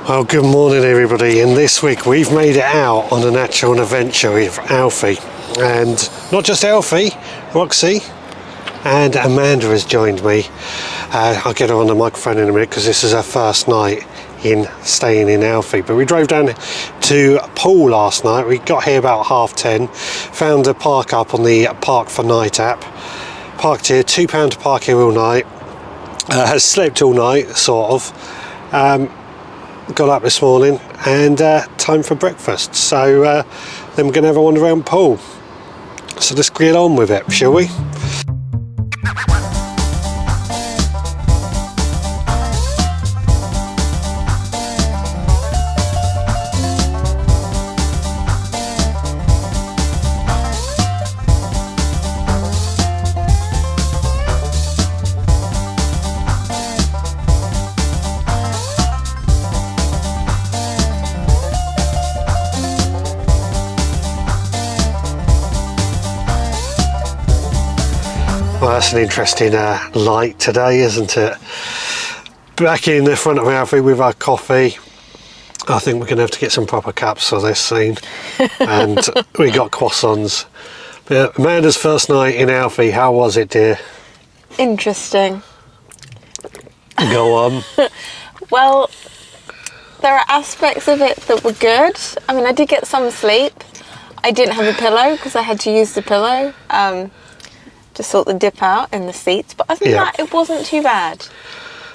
Well, good morning everybody, and this week we've made it out on an actual adventure with Alfie, and not just Alfie, Roxy and Amanda has joined me. I'll get her on the microphone in a minute because this is her first night in staying in Alfie, but we drove down to Poole last night. We got here about 10:30, found a park up on the Park for Night app, parked here, £2 to park here all night, has slept all night sort of. Got up this morning and time for breakfast, so then we're going to have a wander around Poole. So let's get on with it, shall we? Well, that's an interesting light today, isn't it? Back in the front of Alfie with our coffee. I think we're going to have to get some proper cups for this scene. And we got croissants. But Amanda's first night in Alfie, how was it, dear? Interesting. Go on. Well, there are aspects of it that were good. I mean, I did get some sleep. I didn't have a pillow because I had to use the pillow. To sort the dip out in the seats, but other than that, it wasn't too bad.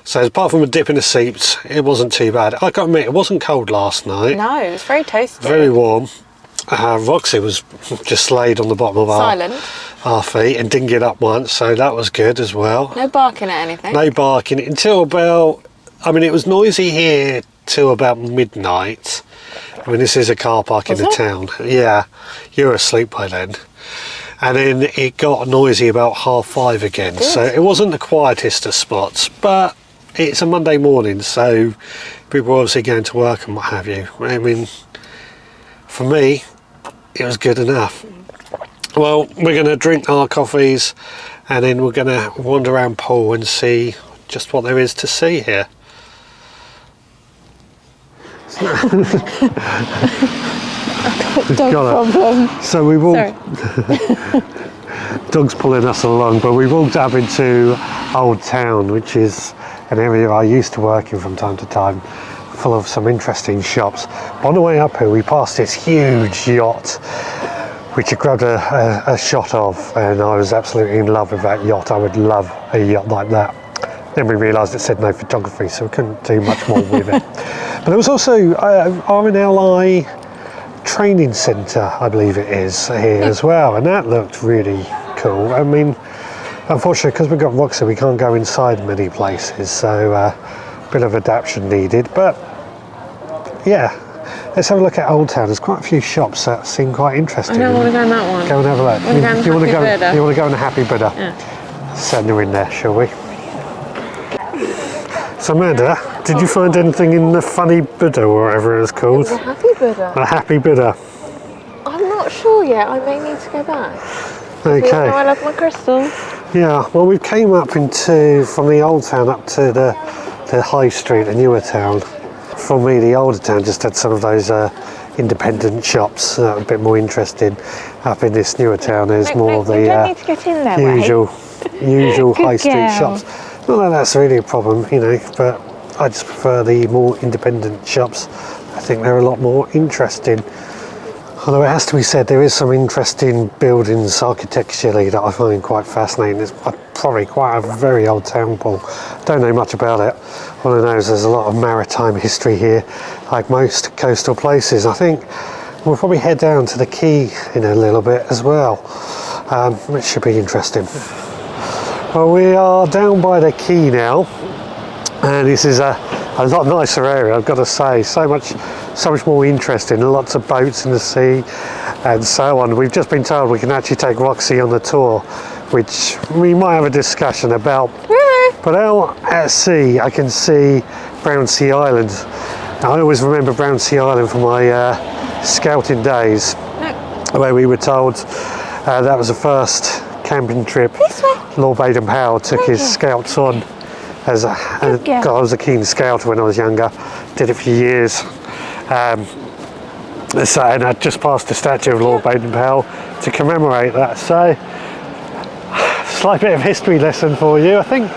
So apart from a dip in the seats, it wasn't too bad. I got to admit, it wasn't cold last night. No, it was very toasty. Very warm. Roxy was just laid on the bottom of our feet and didn't get up once, so that was good as well. No barking at anything. No barking until about, I mean, it was noisy here till about midnight. I mean, this is a car park in the town. Yeah, you were asleep by then. And then it got noisy about 5:30 again. Good. So it wasn't the quietest of spots, but it's a Monday morning, so people are obviously going to work and what have you. I mean, for me, it was good enough. Well, we're going to drink our coffees and then we're going to wander around Poole and see just what there is to see here. Dog problem. So we walked. Dog's pulling us along, but we walked up into Old Town, which is an area I used to work in from time to time, full of some interesting shops. On the way up here, we passed this huge yacht, which I grabbed a shot of, and I was absolutely in love with that yacht. I would love a yacht like that. Then we realised it said no photography, so we couldn't do much more with it. But there was also RNLI training centre, I believe it is, here as well, and that looked really cool. I mean, unfortunately, because we've got Roxy, we can't go inside many places, so a bit of adaptation needed. But yeah, let's have a look at Old Town. There's quite a few shops that seem quite interesting. I don't want to go in that one. Go and have a look. You want to go in the Happy Buddha? Yeah. Send her in there, shall we? So Amanda, did you find anything in the Funny Buddha or whatever it's called? The Happy Buddha? The Happy Buddha. I'm not sure yet. I may need to go back. Okay. I love my crystals. Yeah, well, we came up from the Old Town up to the High Street, the newer town. For me, the older town just had some of those independent shops, a bit more interesting. Up in this newer town, there's more of the need to get in there, usual high street shops. Not that that's really a problem, you know, but I just prefer the more independent shops. I think they're a lot more interesting. Although it has to be said, there is some interesting buildings architecturally that I find quite fascinating. It's probably quite a very old town, Poole. Don't know much about it. All I know is there's a lot of maritime history here, like most coastal places. I think we'll probably head down to the quay in a little bit as well, which should be interesting. Well, we are down by the quay now, and this is a lot nicer area, I've got to say. So much more interesting. Lots of boats in the sea and so on. We've just been told we can actually take Roxy on the tour, which we might have a discussion about. But out at sea, I can see Brownsea Island. Now, I always remember Brownsea Island from my scouting days, where we were told that was the first camping trip Lord Baden-Powell took his scouts on God, I was a keen scouter when I was younger. Did it for years. So, and I just passed the statue of Lord Baden-Powell to commemorate that. So, slight bit of history lesson for you. I think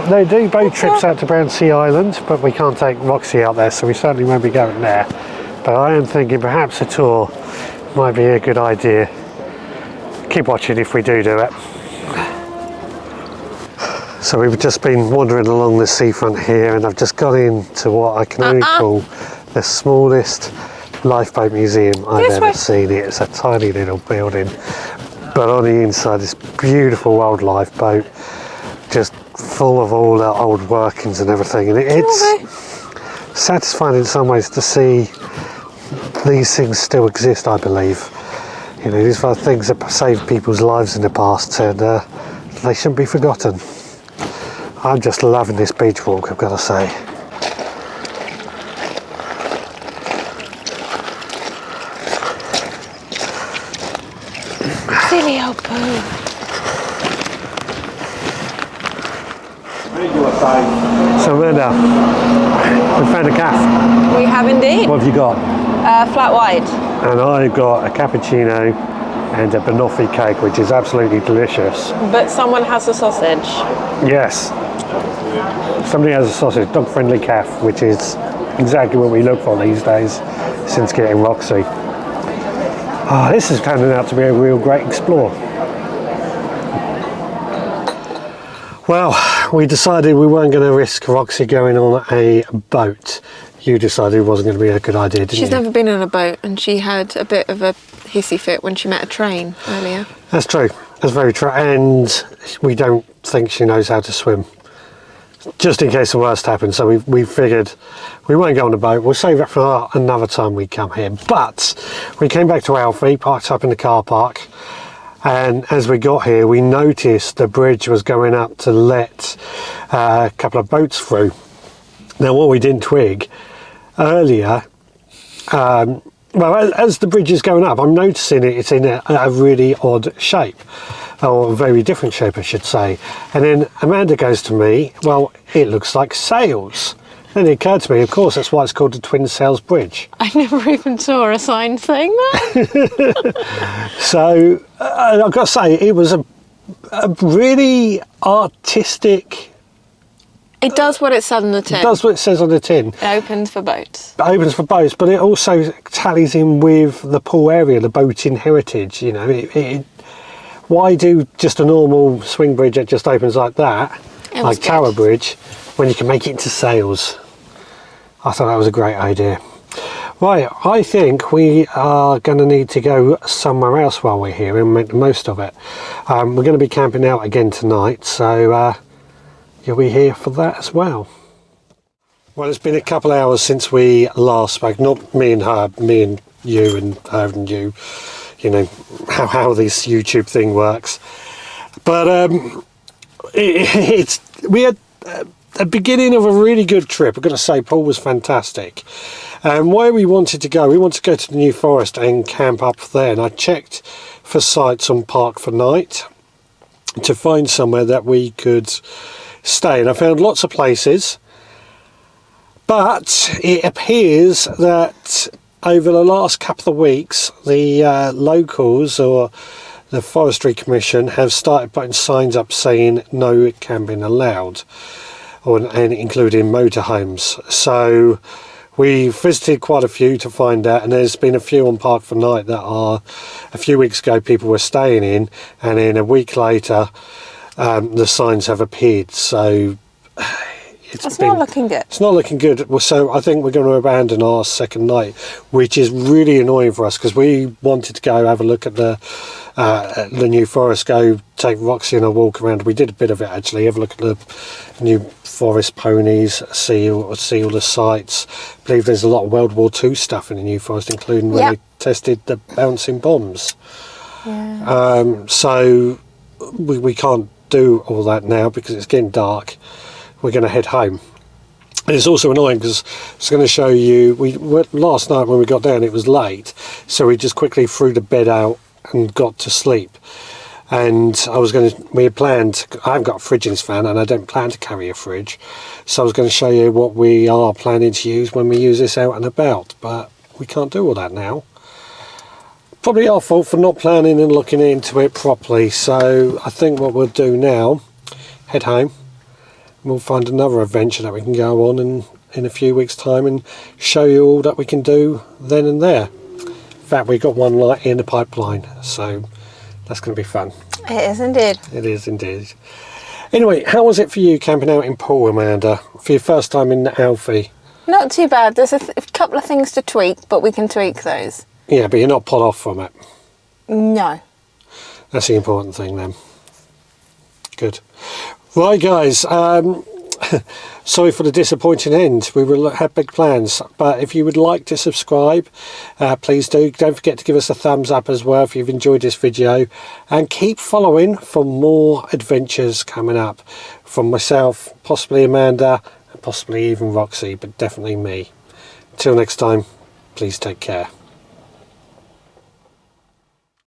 they do boat trips out to Brownsea Island, but we can't take Roxy out there, so we certainly won't be going there. But I am thinking perhaps a tour might be a good idea. Keep watching if we do it. So we've just been wandering along the seafront here, and I've just got into what I can only call the smallest lifeboat museum I've ever seen. It's a tiny little building, but on the inside this beautiful old lifeboat, just full of all the old workings and everything, and it's satisfying in some ways to see these things still exist. I believe, you know, these are things that saved people's lives in the past, and they shouldn't be forgotten. I'm just loving this beach walk, I've got to say. Silly old Poole. So Amanda, we found a cafe. We have indeed. What have you got? Flat white. And I got a cappuccino and a banoffee cake, which is absolutely delicious. But someone has a sausage. Yes. Somebody has a sausage, dog-friendly calf, which is exactly what we look for these days since getting Roxy. Oh, this is turning out to be a real great explore. Well, we decided we weren't going to risk Roxy going on a boat. You decided it wasn't going to be a good idea, didn't you? She's never been on a boat, and she had a bit of a hissy fit when she met a train earlier. That's true. That's very true. And we don't think she knows how to swim. Just in case the worst happens, so we figured we won't go on a boat. We'll save it for another time we come here. But we came back to Alfie, parked up in the car park, and as we got here, we noticed the bridge was going up to let a couple of boats through. Now, what we didn't twig earlier, well, as the bridge is going up, I'm noticing it's in a really odd shape, or a very different shape, I should say. And then Amanda goes to me, well, it looks like sails. Then it occurred to me, of course, that's why it's called the Twin Sails Bridge. I never even saw a sign saying that. So, I've got to say, it was a really artistic... It does what it said on the tin. It does what it says on the tin. It opens for boats. It opens for boats, but it also tallies in with the Poole area, the boating heritage. You know, why do just a normal swing bridge that just opens like that, like Tower Bridge, when you can make it into sails? I thought that was a great idea. Right, I think we are going to need to go somewhere else while we're here and make the most of it. We're going to be camping out again tonight, so you'll be here for that as well. Well, it's been a couple of hours since we last spoke. Not me and her, me and you, and her and you. You know how this YouTube thing works. But we had a beginning of a really good trip. I've got to say, Poole was fantastic. And where we wanted to go to go to the New Forest and camp up there. And I checked for sites on Park for Night to find somewhere that we could stay, and I found lots of places, but it appears that over the last couple of weeks the locals or the Forestry Commission have started putting signs up saying no camping allowed, and including motorhomes. So we visited quite a few to find out, and there's been a few on Park for Night that are a few weeks ago people were staying in, and then a week later the signs have appeared. So it's not looking good. It's not looking good. So I think we're going to abandon our second night, which is really annoying for us, because we wanted to go have a look at the New Forest, go take Roxy on a walk around. We did a bit of it actually, have a look at the New Forest ponies, see all the sites. I believe there's a lot of World War II stuff in the New Forest, including when they tested the bouncing bombs. Yeah. So we can't do all that now because it's getting dark. We're going to head home. And it's also annoying because I was going to show you, last night when we got down it was late, so we just quickly threw the bed out and got to sleep. and we had planned, I haven't got a fridge in this van and I don't plan to carry a fridge, so I was going to show you what we are planning to use when we use this out and about, but we can't do all that now. Probably our fault for not planning and looking into it properly. So I think what we'll do now, head home, and we'll find another adventure that we can go on in a few weeks time and show you all that we can do then and there. In fact, we've got one light in the pipeline, so that's going to be fun. It is indeed. It is indeed. Anyway, how was it for you camping out in Poole, Amanda, for your first time in the Alfie? Not too bad. There's a couple of things to tweak, but we can tweak those. Yeah, but you're not put off from it. No. That's the important thing then. Good. Right, guys. Sorry for the disappointing end. We had big plans, but if you would like to subscribe, please do. Don't forget to give us a thumbs up as well if you've enjoyed this video, and keep following for more adventures coming up from myself, possibly Amanda, and possibly even Roxy, but definitely me. Till next time, please take care.